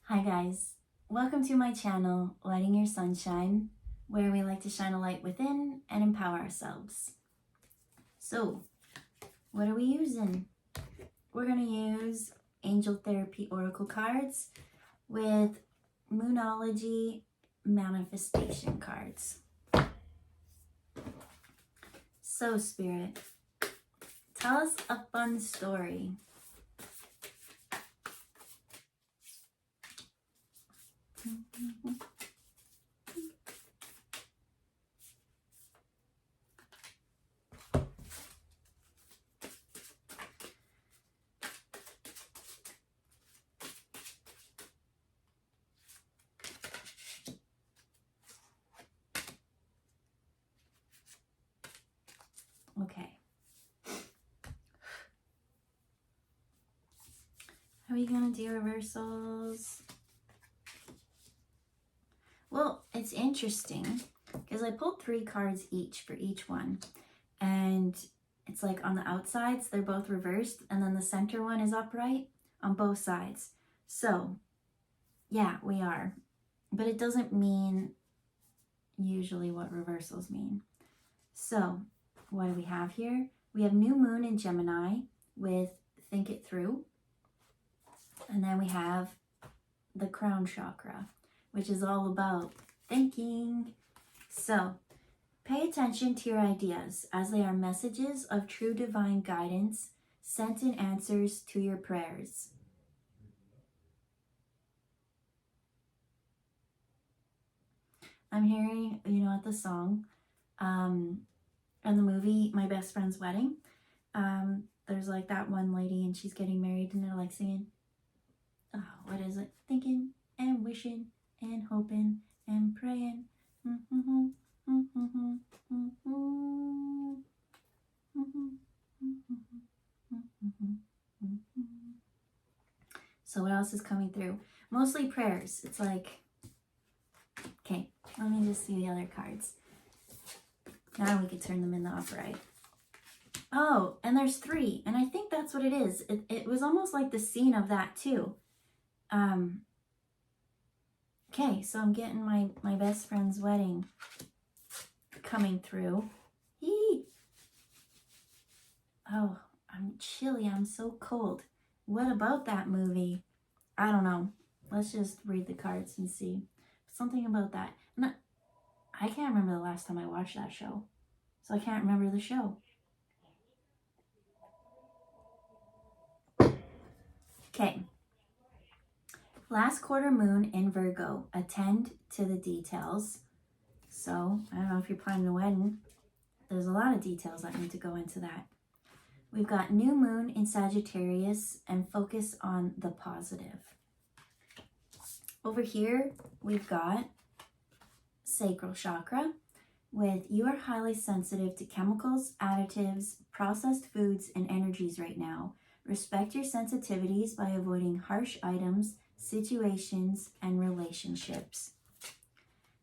Hi guys, welcome to my channel, Lighting Your Sunshine, where we like to shine a light within and empower ourselves. So, what are we using? We're going to use Angel Therapy Oracle cards with Moonology Manifestation cards. So Spirit, tell us a fun story. Okay. Are we gonna do reversals? Well, it's interesting because I pulled 3 cards each for each one, and it's like on the outsides they're both reversed, and then the center one is upright on both sides. So yeah, we are, but it doesn't mean usually what reversals mean. So what do we have here? We have new moon in Gemini with Think It Through, and then we have the crown chakra, which is all about thinking. So pay attention to your ideas as they are messages of true divine guidance sent in answers to your prayers. I'm hearing, at the song, in the movie My Best Friend's Wedding, there's like that one lady and she's getting married and they're like singing, what is it? Thinking and wishing and hoping and praying. So what else is coming through? Mostly prayers. It's like, okay, let me just see the other cards. Now we can turn them in the upright. Oh, and there's 3, and I think that's what it is. It was almost like the scene of that too. Okay, so I'm getting my best friend's wedding coming through. Yee! Oh, I'm chilly. I'm so cold. What about that movie? I don't know. Let's just read the cards and see. Something about that. I can't remember the last time I watched that show. So I can't remember the show. Okay. Last quarter moon in Virgo. Attend to the details. So, I don't know if you're planning a wedding. There's a lot of details that need to go into that. We've got new moon in Sagittarius and focus on the positive. Over here, we've got sacral chakra with you are highly sensitive to chemicals, additives, processed foods, and energies right now. Respect your sensitivities by avoiding harsh items, situations, and relationships.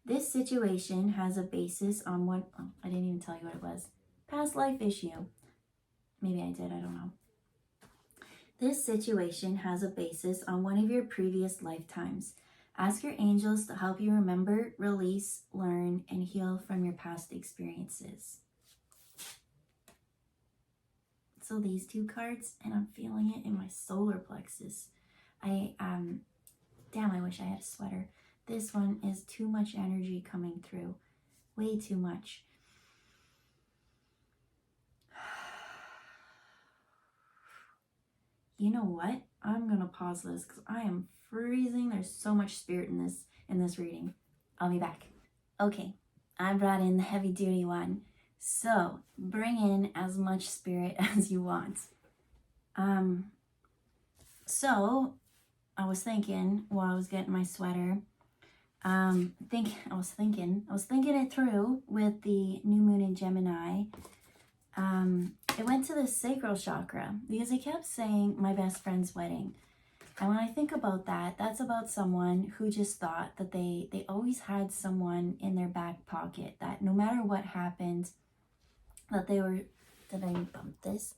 This situation has a basis on one, I didn't even tell you what it was. Past life issue. Maybe I did, I don't know. This situation has a basis on one of your previous lifetimes. Ask your angels to help you remember, release, learn, and heal from your past experiences. So these 2 cards, and I'm feeling it in my solar plexus. Damn, I wish I had a sweater. This one is too much energy coming through. Way too much. You know what? I'm going to pause this because I am freezing. There's so much spirit in this reading. I'll be back. Okay, I brought in the heavy duty one. So bring in as much spirit as you want. So I was thinking while I was getting my sweater, I was thinking it through with the new moon in Gemini. It went to the sacral chakra because I kept saying my best friend's wedding. And when I think about that, that's about someone who just thought that they always had someone in their back pocket, that no matter what happened, that they were, did I bump this?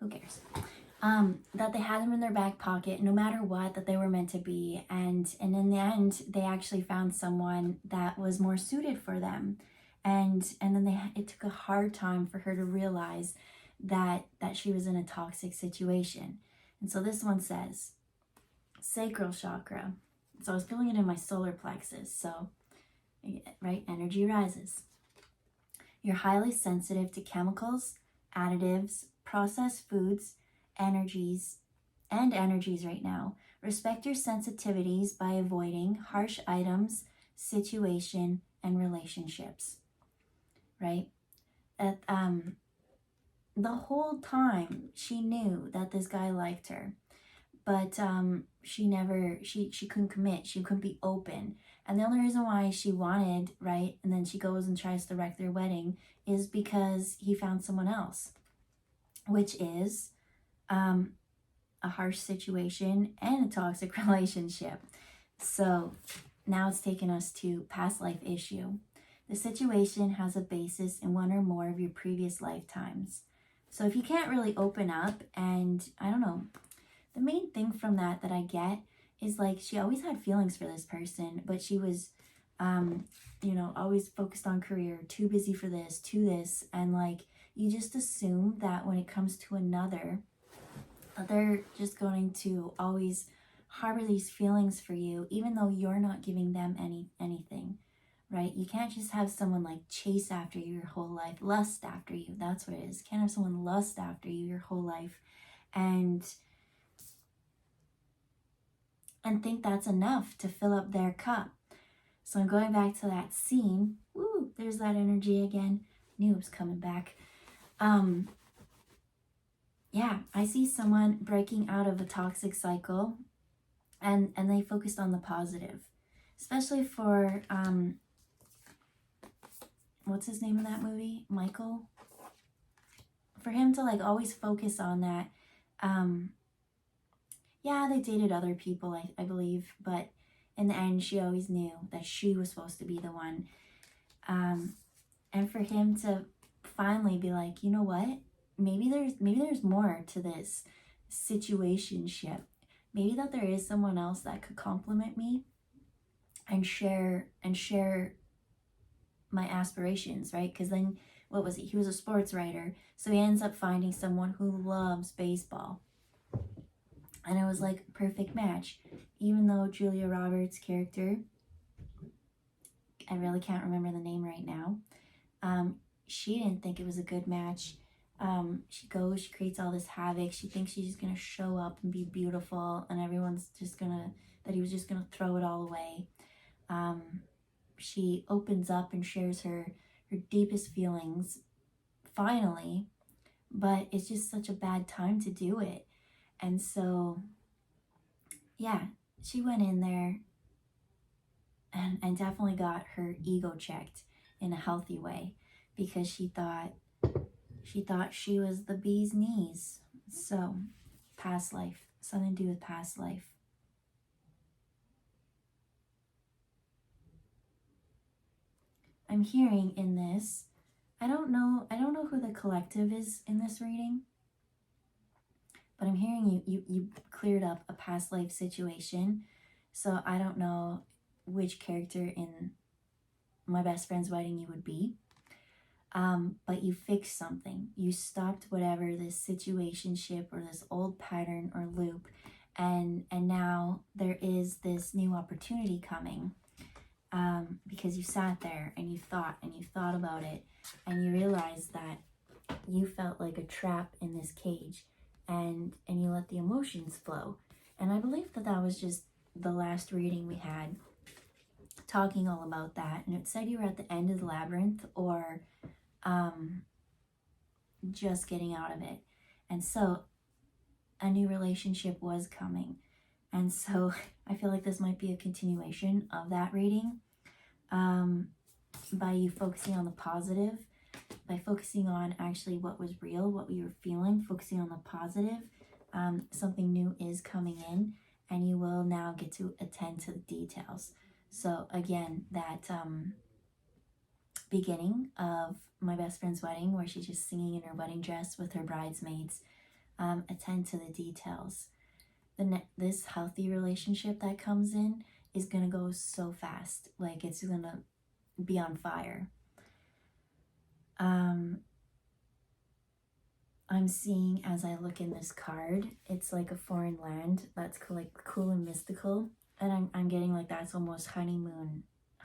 Who cares? that they had them in their back pocket no matter what, that they were meant to be, and in the end they actually found someone that was more suited for them, and then it took a hard time for her to realize that she was in a toxic situation. And so this one says sacral chakra. So I was feeling it in my solar plexus. So right, energy rises. You're highly sensitive to chemicals, additives, processed foods, energies right now. Respect your sensitivities by avoiding harsh items, situation, and relationships. Right? That the whole time she knew that this guy liked her, but she couldn't commit. She couldn't be open. And the only reason why she wanted, right, and then she goes and tries to wreck their wedding, is because he found someone else, which is a harsh situation and a toxic relationship. So now it's taken us to past life issue. The situation has a basis in one or more of your previous lifetimes. So if you can't really open up, and I don't know, the main thing from that I get is like she always had feelings for this person, but she was, always focused on career, too busy for this, to this, and like you just assume that when it comes to another, they're just going to always harbor these feelings for you, even though you're not giving them anything, right? You can't just have someone like chase after you your whole life, lust after you. That's what it is. You can't have someone lust after you your whole life, and think that's enough to fill up their cup. So I'm going back to that scene. Woo, there's that energy again. Knew it was coming back. Yeah, I see someone breaking out of a toxic cycle, and they focused on the positive, especially for what's his name in that movie, Michael, for him to like always focus on that. Yeah, they dated other people, I believe, but in the end she always knew that she was supposed to be the one. And for him to finally be like, you know what, maybe there's more to this situationship. Maybe that there is someone else that could compliment me and share my aspirations, right? Because then what was he was a sports writer, so he ends up finding someone who loves baseball, and it was like a perfect match. Even though Julia Roberts' character, I really can't remember the name right now, she didn't think it was a good match. She creates all this havoc. She thinks she's just gonna show up and be beautiful, and everyone's just that he was just gonna throw it all away. She opens up and shares her deepest feelings, finally, but it's just such a bad time to do it. And so, yeah, she went in there and definitely got her ego checked in a healthy way, because she thought she was the bee's knees. So, past life, something to do with past life. I'm hearing in this, I don't know who the collective is in this reading, but I'm hearing you cleared up a past life situation. So I don't know which character in my best friend's wedding you would be. But you fixed something. You stopped whatever this situationship or this old pattern or loop, and now there is this new opportunity coming, because you sat there and you thought about it, and you realized that you felt like a trap in this cage, and you let the emotions flow. And I believe that was just the last reading we had, talking all about that, and it said you were at the end of the labyrinth, or just getting out of it. And so a new relationship was coming, and so I feel like this might be a continuation of that reading, by you focusing on the positive, by focusing on actually what was real, what we were feeling, focusing on the positive. Something new is coming in, and you will now get to attend to the details. So again, that beginning of my best friend's wedding, where she's just singing in her wedding dress with her bridesmaids, attend to the details. This healthy relationship that comes in is going to go so fast. Like, it's going to be on fire. I'm seeing, as I look in this card, it's like a foreign land that's like cool and mystical, and I'm getting like that's almost honeymoon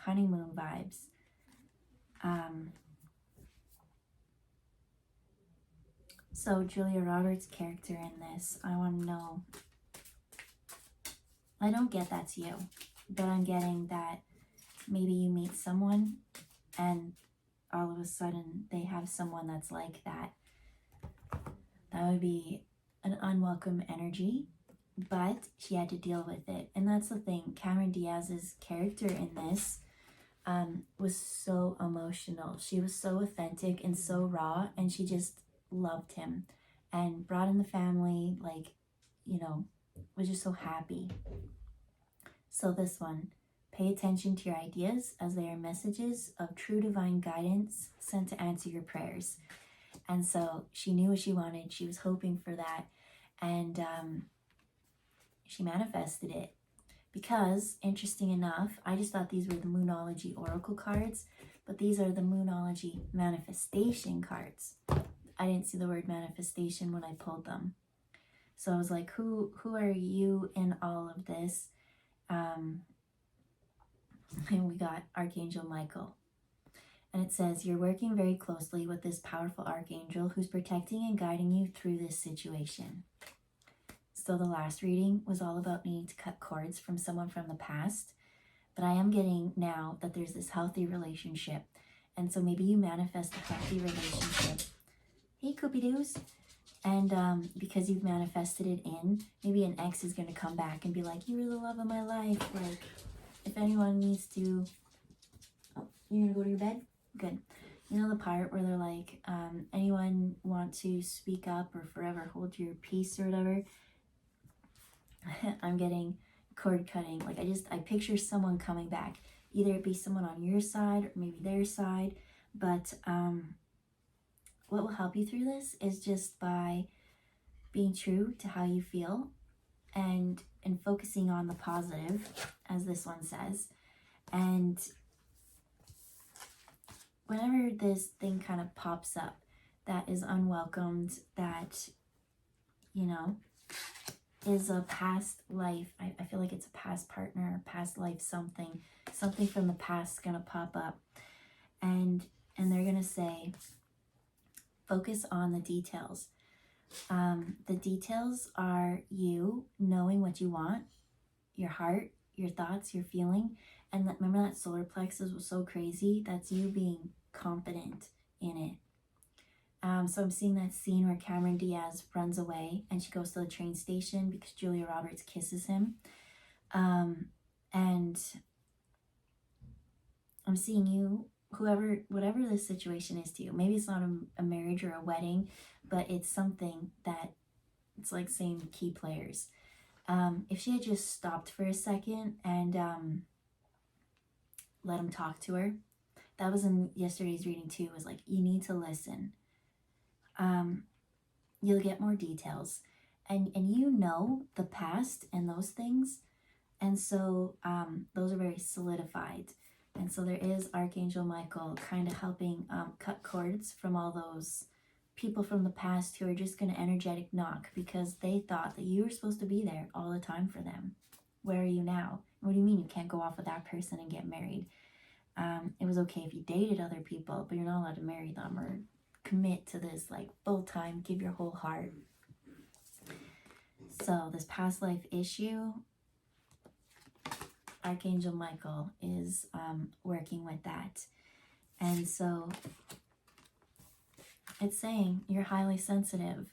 vibes. So Julia Roberts' character in this, I want to know, I don't get that's you, but I'm getting that maybe you meet someone and all of a sudden they have someone that's like that. That would be an unwelcome energy, but she had to deal with it. And that's the thing. Cameron Diaz's character in this was so emotional. She was so authentic and so raw, and she just loved him and brought in the family, like, you know, was just so happy. So this one, pay attention to your ideas as they are messages of true divine guidance sent to answer your prayers. And so she knew what she wanted. She was hoping for that. And she manifested it. Because, interesting enough, I just thought these were the Moonology Oracle cards. But these are the Moonology Manifestation cards. I didn't see the word manifestation when I pulled them. So I was like, who are you in all of this? And we got Archangel Michael. And it says, you're working very closely with this powerful archangel who's protecting and guiding you through this situation. So the last reading was all about needing to cut cords from someone from the past. But I am getting now that there's this healthy relationship. And so maybe you manifest a healthy relationship. Hey, Coopy-Doos. And because you've manifested it in, maybe an ex is going to come back and be like, you were the love of my life. Like, if anyone needs to... Oh, you're going to go to your bed? Good. You know the part where they're like, anyone want to speak up or forever hold your peace or whatever? I'm getting cord cutting. Like, I picture someone coming back. Either it be someone on your side or maybe their side. But what will help you through this is just by being true to how you feel and focusing on the positive, as this one says. And whenever this thing kind of pops up that is unwelcomed, that, you know, is a past life, I feel like it's a past partner, past life, something from the past is going to pop up. And they're going to say, focus on the details. The details are you knowing what you want, your heart, your thoughts, your feeling. And remember that solar plexus was so crazy? That's you being confident in it. So I'm seeing that scene where Cameron Diaz runs away and she goes to the train station because Julia Roberts kisses him. And I'm seeing you, whatever this situation is to you. Maybe it's not a marriage or a wedding, but it's something that it's like saying key players. If she had just stopped for a second and let him talk to her, that was in yesterday's reading too, was like, you need to listen. You'll get more details. And you know the past and those things. And so those are very solidified. And so there is Archangel Michael kind of helping cut cords from all those people from the past who are just going to energetic knock because they thought that you were supposed to be there all the time for them. Where are you now? What do you mean you can't go off with that person and get married? It was okay if you dated other people, but you're not allowed to marry them or commit to this like full time, give your whole heart. So this past life issue, Archangel Michael is working with that. And so it's saying you're highly sensitive.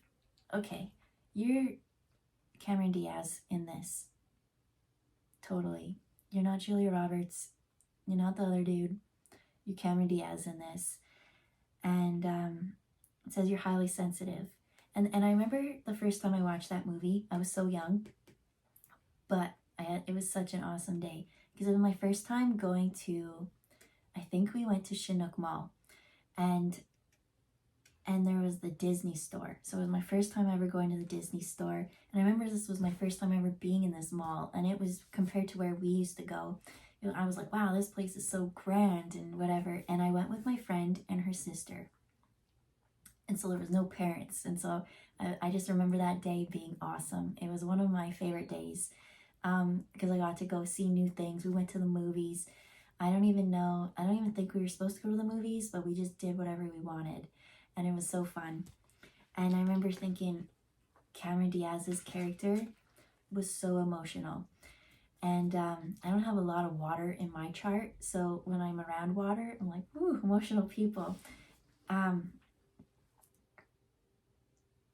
Okay, you're Cameron Diaz in this. Totally. You're not Julia Roberts. You're not the other dude. You're Cameron Diaz in this. And it says you're highly sensitive. And I remember the first time I watched that movie, I was so young, but it was such an awesome day because it was my first time going to, I think we went to Chinook Mall, and and there was the Disney store. So it was my first time ever going to the Disney store. And I remember this was my first time ever being in this mall. And it was compared to where we used to go. I was like, wow, this place is so grand and whatever. And I went with my friend and her sister. And so there was no parents. And so I just remember that day being awesome. It was one of my favorite days because I got to go see new things. We went to the movies. I don't even think we were supposed to go to the movies, but we just did whatever we wanted. And it was so fun. And I remember thinking Cameron Diaz's character was so emotional. And I don't have a lot of water in my chart. So when I'm around water, I'm like, ooh, emotional people.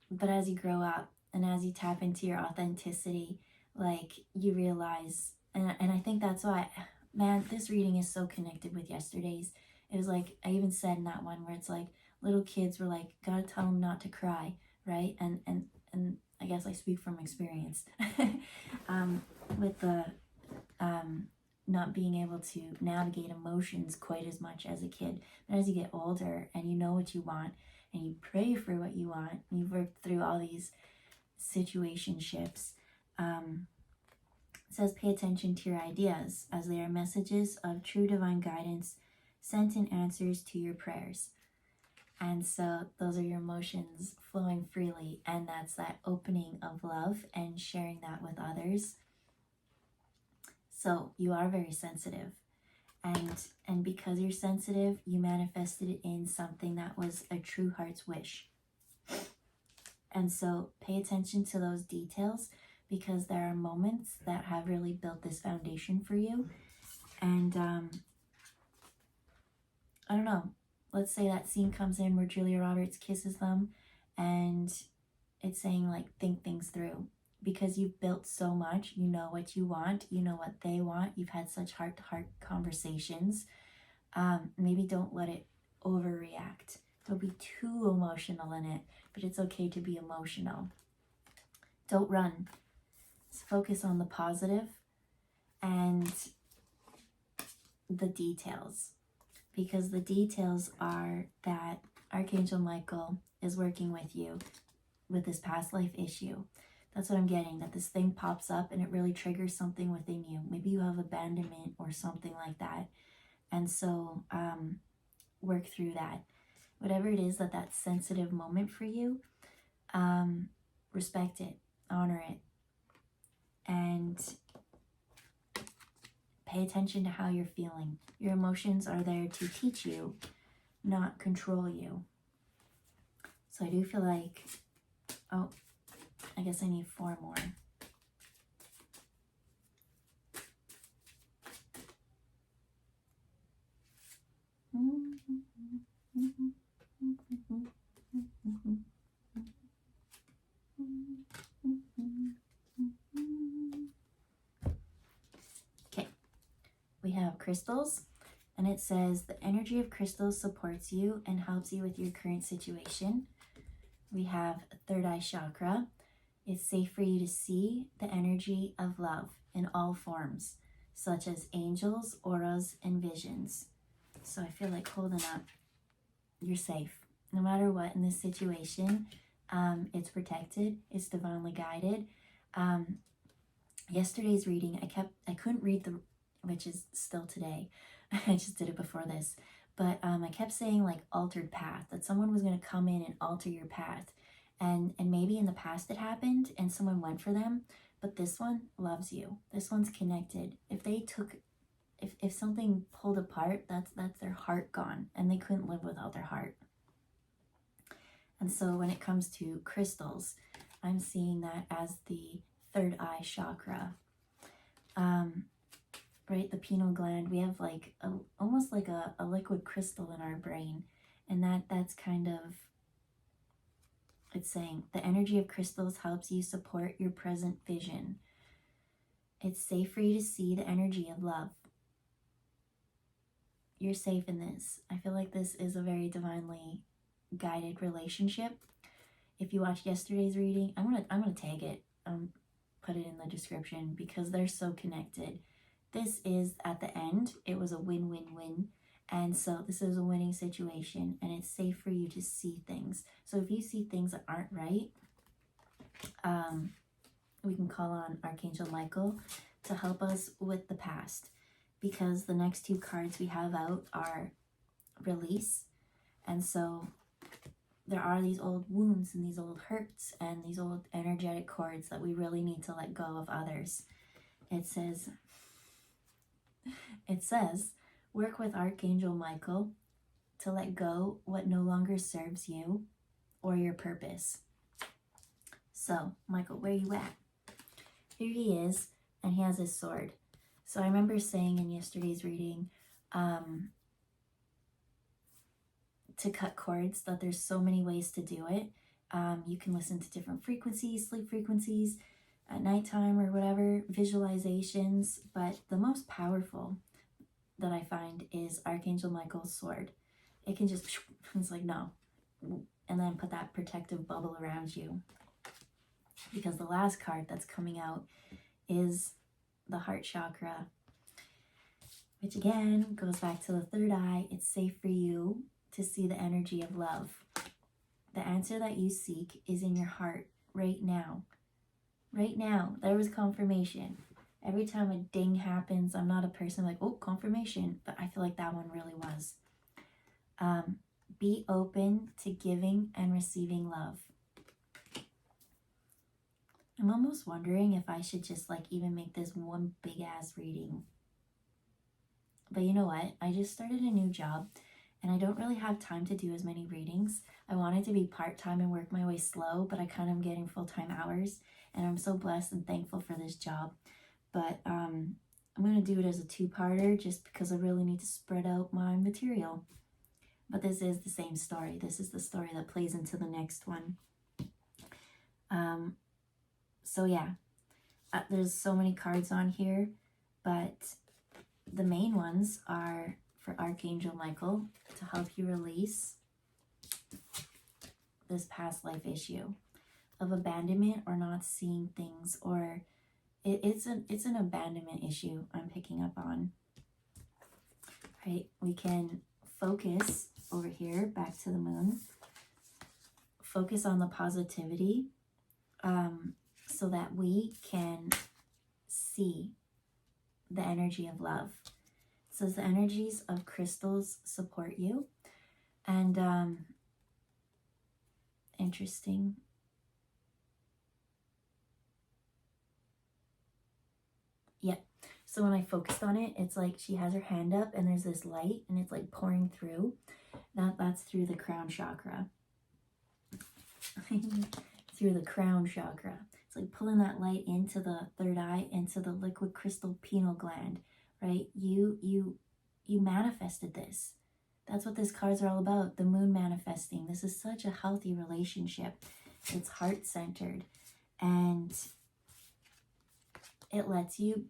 But as you grow up and as you tap into your authenticity, like you realize, and I think that's why, man, this reading is so connected with yesterday's. It was like, I even said in that one where it's like, little kids were like, gotta tell them not to cry, right? And I guess I speak from experience with the not being able to navigate emotions quite as much as a kid. But as you get older and you know what you want and you pray for what you want, and you've worked through all these situationships, it says pay attention to your ideas as they are messages of true divine guidance sent in answers to your prayers. And so those are your emotions flowing freely, and that's that opening of love and sharing that with others. So you are very sensitive, and because you're sensitive, you manifested it in something that was a true heart's wish. And so pay attention to those details, because there are moments that have really built this foundation for you. And I don't know, let's say that scene comes in where Julia Roberts kisses them, and it's saying like, think things through, because you've built so much. You know what you want, you know what they want, you've had such heart-to-heart conversations. Maybe don't let it overreact. Don't be too emotional in it, but it's okay to be emotional. Don't run. Just focus on the positive and the details, because the details are that Archangel Michael is working with you with this past life issue. That's what I'm getting, that this thing pops up and it really triggers something within you. Maybe you have abandonment or something like that. And so work through that. Whatever it is that's sensitive moment for you, respect it, honor it, and pay attention to how you're feeling. Your emotions are there to teach you, not control you. So I do feel like, oh, I guess I need 4 more. Okay, we have crystals, and it says the energy of crystals supports you and helps you with your current situation. We have third eye chakra. It's safe for you to see the energy of love in all forms, such as angels, auras, and visions. So I feel like holding up, you're safe. No matter what in this situation, it's protected, it's divinely guided. Yesterday's reading, I couldn't read which is still today. I just did it before this. But I kept saying like altered path, that someone was going to come in and alter your path. And maybe in the past it happened and someone went for them, but this one loves you. This one's connected. If something pulled apart, that's their heart gone, and they couldn't live without their heart. And so when it comes to crystals, I'm seeing that as the third eye chakra. Right, the pineal gland, we have like almost like a liquid crystal in our brain, and that's kind of, it's saying the energy of crystals helps you support your present vision. It's safe for you to see the energy of love. You're safe in this. I feel like this is a very divinely guided relationship. If you watched yesterday's reading, I'm gonna tag it, put it in the description, because they're so connected. This is, at the end, it was a win-win-win, And so this is a winning situation, and it's safe for you to see things. So if you see things that aren't right, we can call on Archangel Michael to help us with the past, because the next two cards we have out are release. And so there are these old wounds and these old hurts and these old energetic cords that we really need to let go of others. It says, work with Archangel Michael to let go what no longer serves you or your purpose. So, Michael, where are you at? Here he is, and he has his sword. So I remember saying in yesterday's reading, to cut cords, that there's so many ways to do it. You can listen to different frequencies, sleep frequencies, at nighttime or whatever, visualizations, but the most powerful that I find is Archangel Michael's sword. It can just, it's like, no, and then put that protective bubble around you. Because the last card that's coming out is the heart chakra, which again goes back to the third eye. It's safe for you to see the energy of love. The answer that you seek is in your heart right now. Right now. There was confirmation. Every time a ding happens, I'm not a person like, oh, confirmation, but I feel like that one really was. Be open to giving and receiving love. I'm almost wondering if I should just like even make this one big ass reading. But you know what? I just started a new job and I don't really have time to do as many readings. I wanted to be part-time and work my way slow, but I kind of am getting full-time hours, and I'm so blessed and thankful for this job. But I'm going to do it as a two-parter just because I really need to spread out my material. But this is the same story. This is the story that plays into the next one. So yeah, there's so many cards on here, but the main ones are for Archangel Michael to help you release this past life issue of abandonment or not seeing things, or it's an abandonment issue I'm picking up on. Right? We can focus over here, back to the moon. Focus on the positivity, so that we can see the energy of love. It says the energies of crystals support you. And interesting. Yeah. So when I focused on it, it's like she has her hand up and there's this light and it's like pouring through. That's through the crown chakra. Through the crown chakra. It's like pulling that light into the third eye, into the liquid crystal pineal gland, right? You manifested this. That's what these cards are all about. The moon manifesting. This is such a healthy relationship. It's heart-centered, and it lets you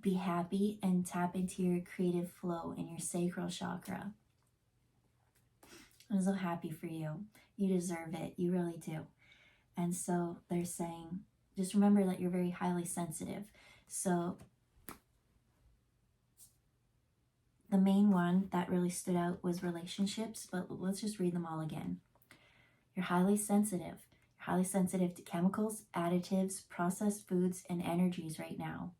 be happy and tap into your creative flow in your sacral chakra. I'm so happy for you. You deserve it. You really do. And so they're saying, just remember that you're very highly sensitive. So the main one that really stood out was relationships, but let's just read them all again. You're highly sensitive. You're highly sensitive to chemicals, additives, processed foods, and energies right now.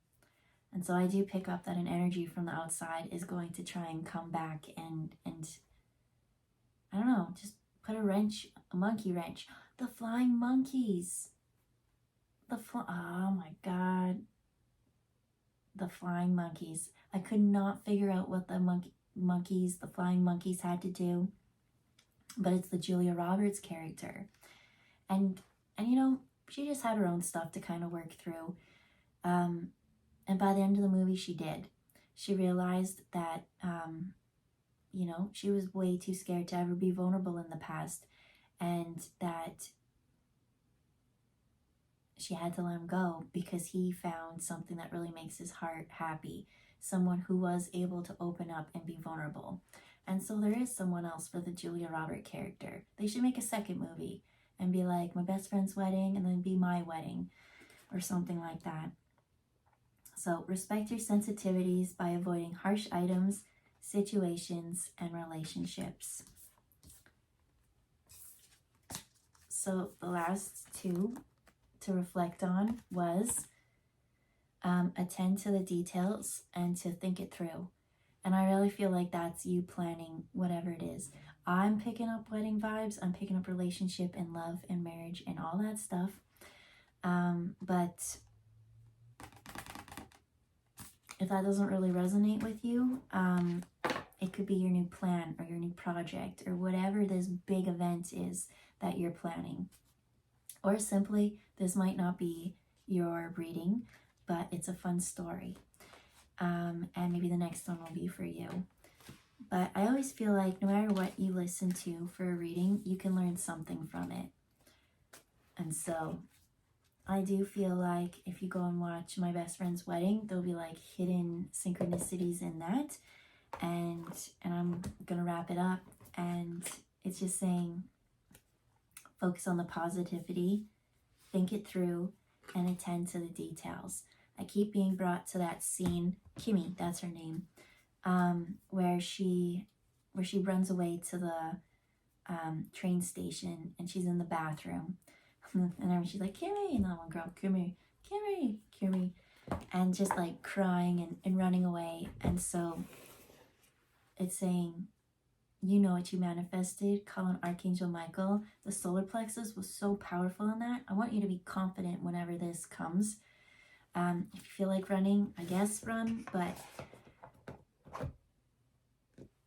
And so I do pick up that an energy from the outside is going to try and come back and I don't know, just put a monkey wrench. The flying monkeys. Oh my God. The flying monkeys. I could not figure out what the the flying monkeys had to do. But it's the Julia Roberts character. And you know, she just had her own stuff to kind of work through. And by the end of the movie, she did. She realized that, you know, she was way too scared to ever be vulnerable in the past. And that she had to let him go because he found something that really makes his heart happy. Someone who was able to open up and be vulnerable. And so there is someone else for the Julia Roberts character. They should make a second movie and be like, my best friend's wedding, and then be my wedding or something like that. So respect your sensitivities by avoiding harsh items, situations, and relationships. So the last two to reflect on was attend to the details and to think it through. And I really feel like that's you planning whatever it is. I'm picking up wedding vibes. I'm picking up relationship and love and marriage and all that stuff. But if that doesn't really resonate with you, it could be your new plan or your new project or whatever this big event is that you're planning. Or simply, this might not be your reading, but it's a fun story. And maybe the next one will be for you. But I always feel like no matter what you listen to for a reading, you can learn something from it. And so I do feel like if you go and watch my best friend's wedding, there'll be like hidden synchronicities in that. And I'm gonna wrap it up. And it's just saying, focus on the positivity, think it through, and attend to the details. I keep being brought to that scene, Kimmy, that's her name, where she runs away to the train station and she's in the bathroom. And then she's like, Kimmy, and that one girl, Kimmy, Kimmy, Kimmy, and just like crying and running away. And so it's saying, you know what you manifested. Call on Archangel Michael. The solar plexus was so powerful in that. I want you to be confident whenever this comes. If you feel like running, I guess run, but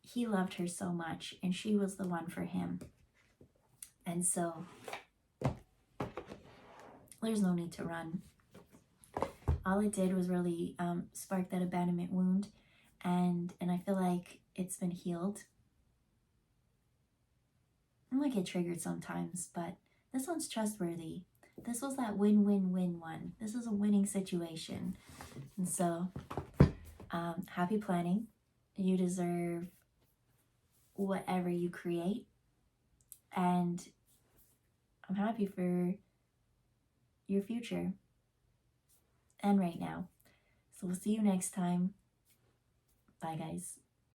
he loved her so much and she was the one for him. And so there's no need to run. All it did was really spark that abandonment wound, and I feel like it's been healed. I might get triggered sometimes, but this one's trustworthy. This was that win-win-win one. This is a winning situation. And so, happy planning. You deserve whatever you create. And I'm happy for your future and right now. So we'll see you next time. Bye, guys.